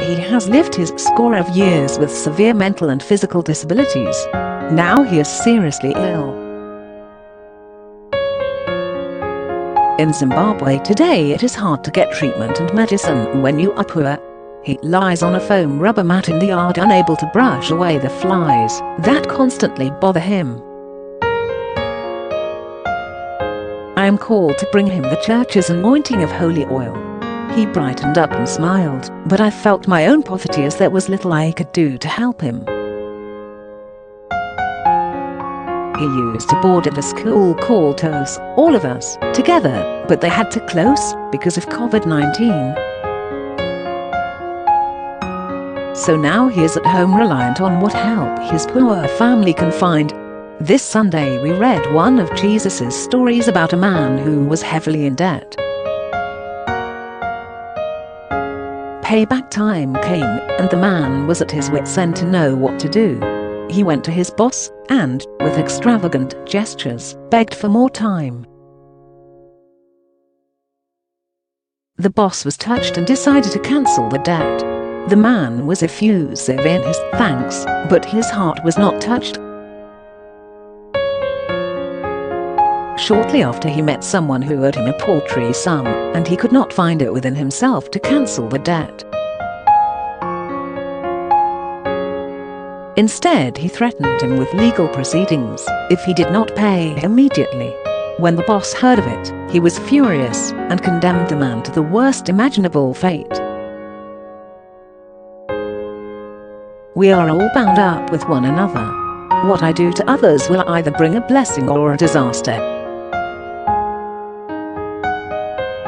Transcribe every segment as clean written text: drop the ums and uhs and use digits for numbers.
he has lived his score of years with severe mental and physical disabilities. Now he is seriously ill. In Zimbabwe today, it is hard to get treatment and medicine when you are poor. He lies on a foam rubber mat in the yard, unable to brush away the flies that constantly bother him. I am called to bring him the church's anointing of holy oil. He brightened up and smiled, but I felt my own poverty as there was little I could do to help him. He used to board at a school called Tose, all of us together, but they had to close because of COVID-19. So now he is at home, reliant on what help his poor family can find. This Sunday we read one of Jesus' stories about a man who was heavily in debt. Payback time came, and the man was at his wits' end to know what to do. He went to his boss and, with extravagant gestures, begged for more time. The boss was touched and decided to cancel the debt. The man was effusive in his thanks, but his heart was not touched. Shortly after, he met someone who owed him a paltry sum, and he could not find it within himself to cancel the debt. Instead, he threatened him with legal proceedings if he did not pay immediately. When the boss heard of it, he was furious and condemned the man to the worst imaginable fate. We are all bound up with one another. What I do to others will either bring a blessing or a disaster.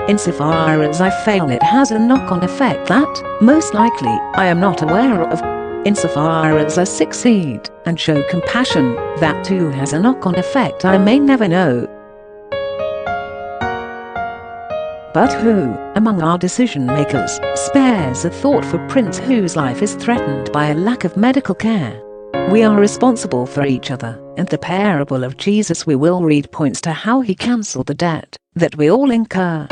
Insofar as I fail, it has a knock-on effect that, most likely, I am not aware of. Insofar as I succeed and show compassion, that too has a knock-on effect I may never know. But who, among our decision-makers, spares a thought for Prince whose life is threatened by a lack of medical care? We are responsible for each other, and the parable of Jesus we will read points to how he cancelled the debt that we all incur.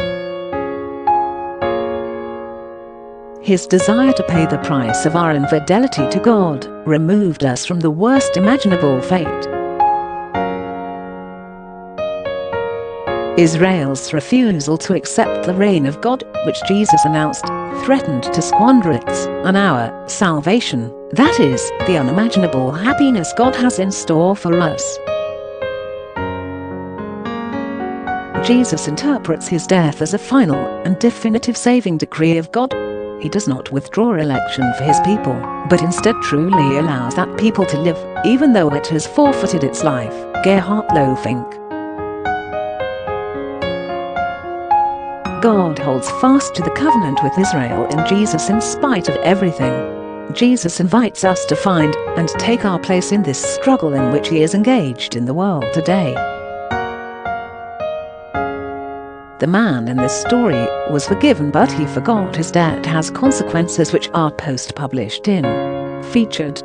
His desire to pay the price of our infidelity to God removed us from the worst imaginable fate. Israel's refusal to accept the reign of God, which Jesus announced, threatened to squander its and our salvation, that is, the unimaginable happiness God has in store for us. Jesus interprets his death as a final and definitive saving decree of God. He does not withdraw election for his people, but instead truly allows that people to live, even though it has forfeited its life. Gerhard Lohfink. God holds fast to the covenant with Israel in Jesus in spite of everything. Jesus invites us to find and take our place in this struggle in which he is engaged in the world today. The man in this story was forgiven, but he forgot his debt has consequences which are post-published in Featured.